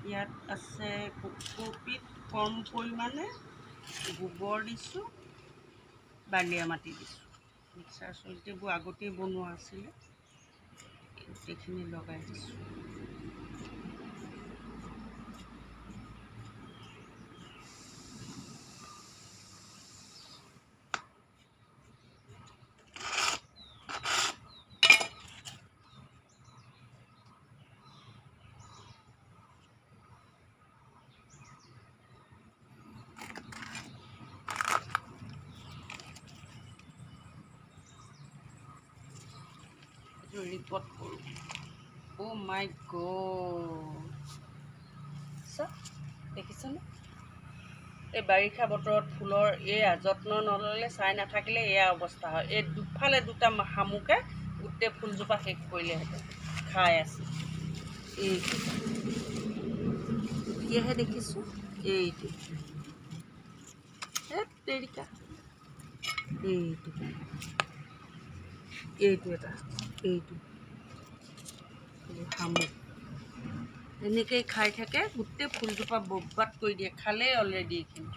ইয়াত আছে কোকোপিট কম পৰিমাণে গোবৰ দিছোঁ, বালিয়া মাটি দিছোঁ। মিক্সাৰ চল্টিবোৰ আগতেই বনোৱা আছিলে, গোটেইখিনি লগাই দিছোঁ। ৰিপৰ্ট কৰোঁ। অ' মাই গড, দেখিছেনে? এই বাৰিষা বতৰত ফুলৰ এই যত্ন নল'লে, চাই নাথাকিলে এয়া অৱস্থা হয়। এই দুফালে দুটা শামুকে গোটেই ফুলজোপা শেষ কৰিলেহেঁতেন, খাই আছে। এইটো এতিয়াহে দেখিছোঁ, এইটো তেৰিকা, এইটো এটা, এইটো শামুক এনেকেই খাই থাকে, গোটেই ফুলজোপা বৰবাদ কৰি দিয়ে, খালেই অলৰেডি এইখিনি।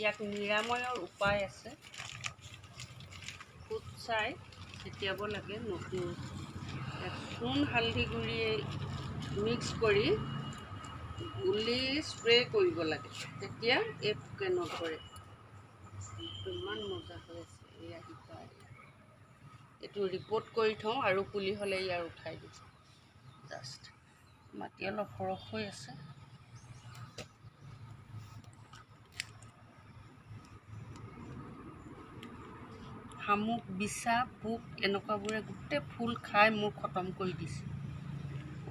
ইয়াক নিৰাময়ৰ উপায় আছে। ফুট চাই ছিটিয়াব লাগে, নতুন চূণ হালধি গুড়ি মিক্স কৰি গুলি স্প্ৰে' কৰিব লাগে, তেতিয়া এই পোকে নধৰে। ইমান মজা হৈ আছে। এয়া শিপা, এইটো ৰিপৰ্ট কৰি থওঁ আৰু পুলি হ'লে ইয়াৰ উঠাই দিওঁ। জাষ্ট মাটি অলপ সৰহ হৈ আছে। শামুক, বিচা, পোক এনেকুৱাবোৰে গোটেই ফুল খাই মোৰ খতম কৰি দিছে।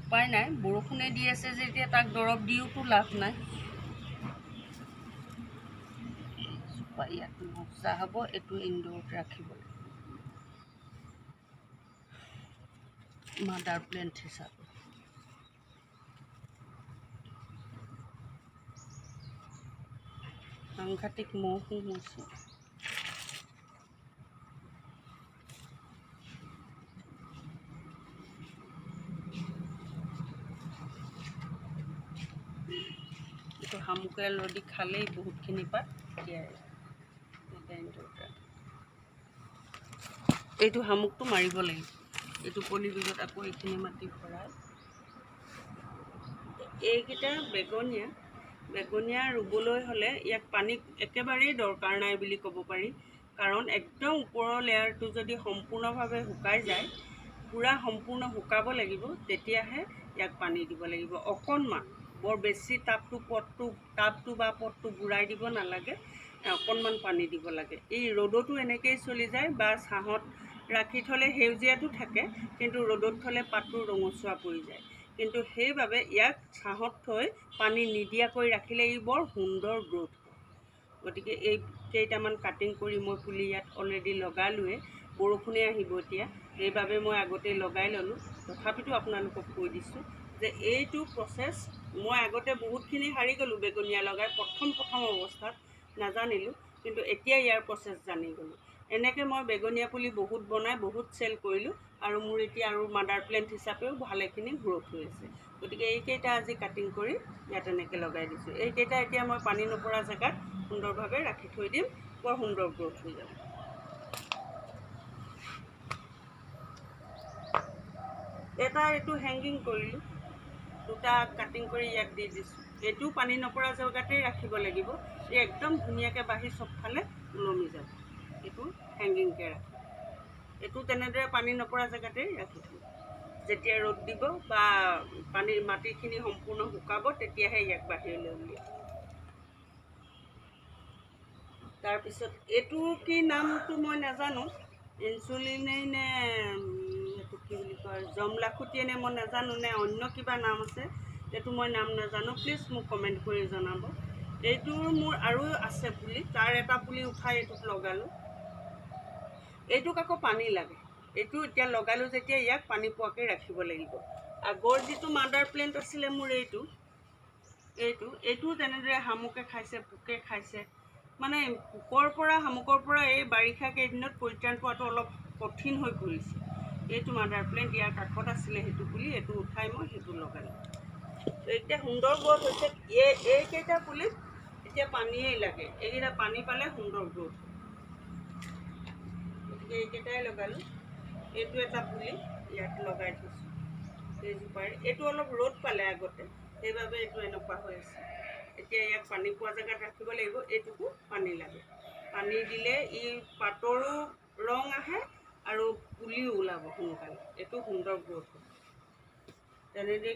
উপায় নাই, বৰষুণে দি আছে যেতিয়া তাক দৰৱ দিওঁতো লাভ নাই। ইয়াত মজা হ'ব, এইটো ইনডোৰত ৰাখিব লাগিব মাদাৰ প্লেণ্ট হিচাপে। সাংঘাতিক মহো হৈছে। এইটো শামুকে লদি খালেই বহুতখিনি পাত তিয়াই। এইটো শামুকটো মাৰিব লাগিব। এইটো পলি বেগত আকৌ এইখিনি মাটি ভৰাই। এইকেইটা বেগনীয়া ৰুবলৈ হ'লে ইয়াক পানী একেবাৰেই দৰকাৰ নাই বুলি ক'ব পাৰি, কাৰণ একদম ওপৰৰ লেয়াৰটো যদি সম্পূৰ্ণভাৱে শুকাই যায়, পূৰা সম্পূৰ্ণ শুকাব লাগিব, তেতিয়াহে ইয়াক পানী দিব লাগিব। অকণমান, বৰ বেছি টাবটো বা পটটো বুৰাই দিব নালাগে, অকণমান পানী দিব লাগে। এই ৰ'দতো এনেকৈয়ে চলি যায়, বা ছাঁত ৰাখি থ'লে সেউজীয়াটো থাকে, কিন্তু ৰ'দত থ'লে পাতটো ৰঙচুৱা পৰি যায়। কিন্তু সেইবাবে ইয়াক ছাঁত থৈ পানী নিদিয়াকৈ ৰাখিলে ই বৰ সুন্দৰ গ্ৰোথ হয়। গতিকে এই কেইটামান কাটিং কৰি মই পুলি ইয়াত অলৰেডি লগালোৱে। বৰষুণে আহিব এতিয়া, সেইবাবে মই আগতে লগাই ল'লোঁ। তথাপিতো আপোনালোকক কৈ দিছোঁ যে এইটো প্ৰচেছ মই আগতে বহুতখিনি হাৰি গ'লোঁ বেগনীয়া লগাই, প্ৰথম অৱস্থাত নাজানিলোঁ, কিন্তু এতিয়া ইয়াৰ প্ৰচেছ জানি গ'লোঁ। এনেকৈ মই বেগনীয়া পুলি বহুত বনাই বহুত চেল কৰিলোঁ, আৰু মোৰ এতিয়া আৰু মাদাৰ প্লেণ্ট হিচাপেও ভালেখিনি গ্ৰোথ হৈ আছে। গতিকে এইকেইটা আজি কাটিং কৰি ইয়াত এনেকৈ লগাই দিছোঁ। এইকেইটা এতিয়া মই পানী নপৰা জেগাত সুন্দৰভাৱে ৰাখি থৈ দিম, বৰ সুন্দৰ গ্ৰোথ হৈ যাব। এইটো হেংগিং কৰিলোঁ, দুটা কাটিং কৰি ইয়াক দি দিছোঁ। এইটো পানী নপৰা জেগাতেই ৰাখিব লাগিব, এই একদম ধুনীয়াকৈ বাঢ়ি চবফালে ওলমি যাব। এইটো হেংগিংকৈ ৰাখিম, এইটো তেনেদৰে পানী নপৰা জেগাতেই ৰাখিছোঁ। যেতিয়া ৰ'দ দিব বা মাটিখিনি সম্পূৰ্ণ শুকাব, তেতিয়াহে ইয়াক বাহিৰলৈ উলিয়াম। তাৰপিছত এইটো কি নামটো মই নাজানো, ইনচুলিনেই নে এইটো কি বুলি কয়, জমলাখুটিয়ে নে মই নাজানো, নে অন্য কিবা নাম আছে, এইটো মই নাম নাজানো। প্লিজ মোক কমেণ্ট কৰি জনাব। এইটোৰ মোৰ আৰু আছে পুলি, তাৰ এটা পুলি উঠাই এইটোত লগালোঁ। এইটোক আকৌ পানী লাগে। এইটো এতিয়া লগালোঁ যেতিয়া ইয়াক পানী পোৱাকৈ ৰাখিব লাগিব। আগৰ যিটো মাদাৰ প্লেণ্ট আছিলে মোৰ এইটো তেনেদৰে শামুকে খাইছে, পোকে খাইছে। মানে শামুকৰ পৰা এই বাৰিষা কেইদিনত পৰিত্ৰাণ পোৱাটো অলপ কঠিন হৈ পৰিছে। এইটো মাদাৰ প্লেণ্ট ইয়াৰ কাষত আছিলে সেইটো পুলি, এইটো উঠাই মই সেইটো লগালোঁ। এতিয়া সুন্দৰ গ্ৰোথ হৈছে। এইকেইটা পুলিত এতিয়া পানীয়েই লাগে, এইকেইটা পানী পালে সুন্দৰ গ্ৰোথ। গতিকে এইকেইটাই লগালোঁ। এইটো এটা পুলি ইয়াত লগাই থৈছোঁ এইজোপাৰ। এইটো অলপ ৰ'দ পালে আগতে, সেইবাবে এইটো এনেকুৱা হৈ আছে। এতিয়া ইয়াক পানী পোৱা জেগাত ৰাখিব লাগিব। এইটোকো পানী লাগে, পানী দিলে ই পাতৰো ৰং আহে আৰু পুলিও ওলাব সোনকালে, এইটো সুন্দৰ গ্ৰোথ হয়। তেনেদৰে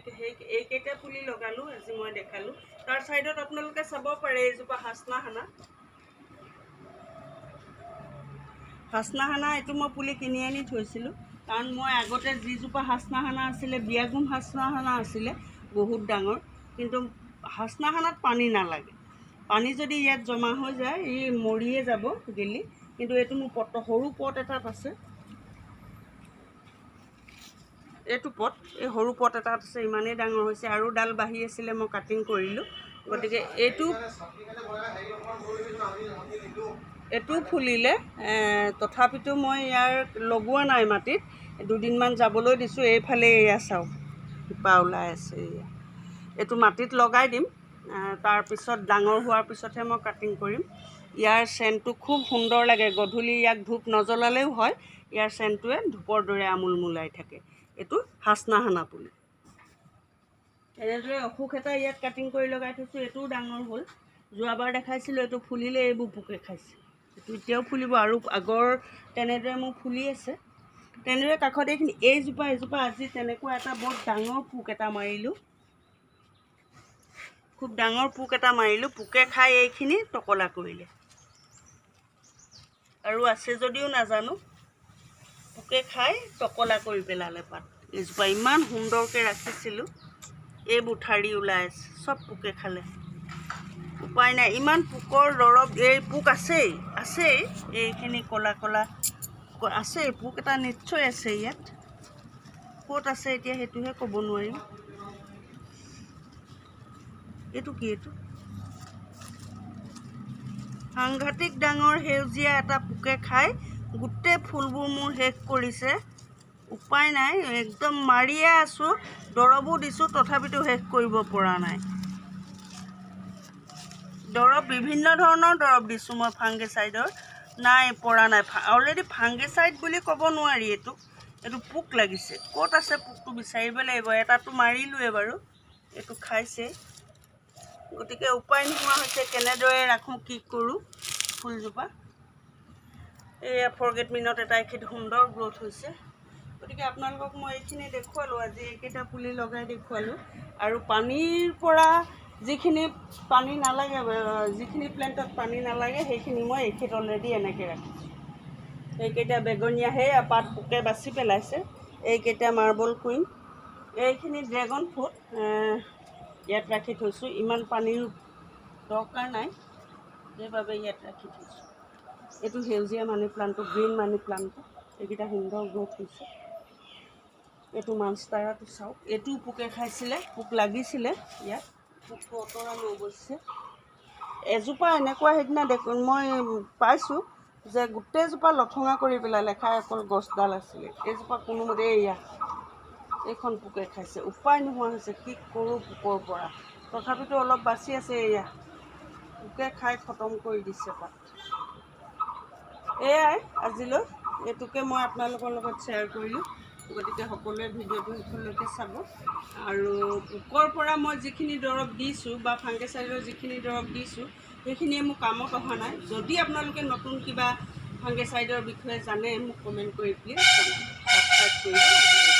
এইকেইটা পুলি লগালোঁ আজি মই দেখালোঁ। তাৰ ছাইডত আপোনালোকে চাব পাৰে এইজোপা হাচনাহানা। হাচনাহানা এইটো মই পুলি কিনি আনি থৈছিলোঁ, কাৰণ মই আগতে যিজোপা হাচনাহানা আছিলে বিয়াগুম হাচনাহানা আছিলে, বহুত ডাঙৰ। কিন্তু হাচনাহানাত পানী নালাগে, পানী যদি ইয়াত জমা হৈ যায় ই মৰিয়ে যাব গেলি। কিন্তু এইটো মোৰ সৰু পট এটাত আছে, এইটো পট এই সৰু পট এটাত আছে, ইমানেই ডাঙৰ হৈছে। আৰু ডাল বাঢ়ি আছিলে, মই কাটিং কৰিলোঁ। গতিকে এইটো ফুলিলে, তথাপিতো মই ইয়াৰ লগোৱা নাই মাটিত, দুদিনমান যাবলৈ দিছোঁ। এইফালে এয়া চাওক শিপা ওলাই আছে, এয়া এইটো মাটিত লগাই দিম। তাৰপিছত ডাঙৰ হোৱাৰ পিছতহে মই কাটিং কৰিম। ইয়াৰ চেণ্টটো খুব সুন্দৰ লাগে, গধূলি ইয়াক ধূপ নজ্বলালেও হয়, ইয়াৰ চেণ্টটোৱে ধূপৰ দৰে আমোলমোলাই থাকে। এইটো হাচনাহানা পুলি। এনেদৰে অশোক এটা ইয়াত কাটিং কৰি লগাই থৈছোঁ, এইটোও ডাঙৰ হ'ল। যোৱাবাৰ দেখাইছিলোঁ, এইটো ফুলিলে এইবোৰ পোকে খাইছে, এইটো এতিয়াও ফুলিব। আৰু আগৰ তেনেদৰে মোৰ ফুলি আছে। তেনেদৰে কাষত এইখিনি এজোপা আজি তেনেকুৱা এটা বৰ ডাঙৰ পোক এটা মাৰিলোঁ, খুব ডাঙৰ পোক এটা মাৰিলোঁ। পোকে খাই এইখিনি টকলা কৰিলে, আৰু আছে যদিও নাজানো, পোকে খাই টকলা কৰি পেলালে পাত। এইজোপা ইমান সুন্দৰকৈ ৰাখিছিলোঁ, এইবোৰ ঠাৰি ওলাই আছে, চব পোকে খালে। উপায় নাই, ইমান পোকৰ দৰৱ। এই পোক আছেই, এইখিনি ক'লা ক'লা আছেই, পোক এটা নিশ্চয় আছে ইয়াত। ক'ত আছে এতিয়া সেইটোহে ক'ব নোৱাৰিম। এইটো কি? এইটো সাংঘাতিক ডাঙৰ সেউজীয়া এটা পোকে খাই গোটেই ফুলবোৰ মোৰ শেষ কৰিছে। উপায় নাই, একদম মাৰিয়ে আছোঁ, দৰৱো দিছোঁ, তথাপিতো শেষ কৰিব পৰা নাই। দৰৱ বিভিন্ন ধৰণৰ দৰৱ দিছোঁ মই, ফাংগিচাইডৰ, নাই পৰা নাই। অলৰেডি ফাংগিচাইড বুলি ক'ব নোৱাৰি, এইটো পোক লাগিছে। ক'ত আছে পোকটো বিচাৰিব লাগিব। এটাটো মাৰিলোৱে বাৰু, এইটো খাইছে। গতিকে উপায় নোহোৱা হৈছে, কেনেদৰে ৰাখোঁ, কি কৰোঁ ফুলজোপা। এয়া ফৰগেট মিনত এটা এইখিনি সুন্দৰ গ্ৰোথ হৈছে। গতিকে আপোনালোকক মই এইখিনি দেখুৱালোঁ আজি, এইকেইটা পুলি লগাই দেখুৱালোঁ। আৰু পানীৰ পৰা যিখিনি পানী নালাগে, যিখিনি প্লেণ্টত পানী নালাগে, সেইখিনি মই এইখিনিত অলৰেডি এনেকৈ ৰাখিছোঁ। এইকেইটা বেগনীয়া, সেয়া পাত পোকে বাচি পেলাইছে। এইকেইটা মাৰ্বল কুইন, এইখিনি ড্ৰেগন ফ্ৰুট ইয়াত ৰাখি থৈছোঁ। ইমান পানীৰ দৰকাৰ নাই, সেইবাবে ইয়াত ৰাখি থৈছোঁ। এইটো সেউজীয়া মানি প্লাণ্টটো, গ্ৰীণ মানি প্লাণ্টটো, এইকেইটা সুন্দৰ গ্ৰোথ হৈছে। এইটো মানষ্টাৰাটো চাওক, এইটোও পোকে খাইছিলে, পোক লাগিছিলে ইয়াত, পোকটো অঁতৰালোঁ অৱশ্যে। এজোপা এনেকুৱা সেইদিনা মই পাইছোঁ যে গোটেইজোপা লঠঙা কৰি পেলালে, খাই অকল গছডাল আছিলে। এইজোপা কোনোমতে এইখন পোকে খাইছে। উপায় নোহোৱা হৈছে, কি কৰোঁ পোকৰ পৰা। তথাপিতো অলপ বাচি আছে, এয়া পোকে খাই খতম কৰি দিছে পাত। এয়াই আজিলৈ, এইটোকে মই আপোনালোকৰ লগত শ্বেয়াৰ কৰিলোঁ। গতিকে সকলোৱে ভিডিঅ'টো শেষলৈকে চাব। আৰু পোকৰ পৰা মই যিখিনি দৰৱ দিছোঁ বা ফাংগিচাইডৰ যিখিনি দৰৱ দিছোঁ, সেইখিনিয়ে মোৰ কামত অহা নাই। যদি আপোনালোকে নতুন কিবা ফাংগিচাইডৰ বিষয়ে জানে, মোক কমেণ্ট কৰি প্লিজ ছাবস্ক্ৰাইব কৰিব।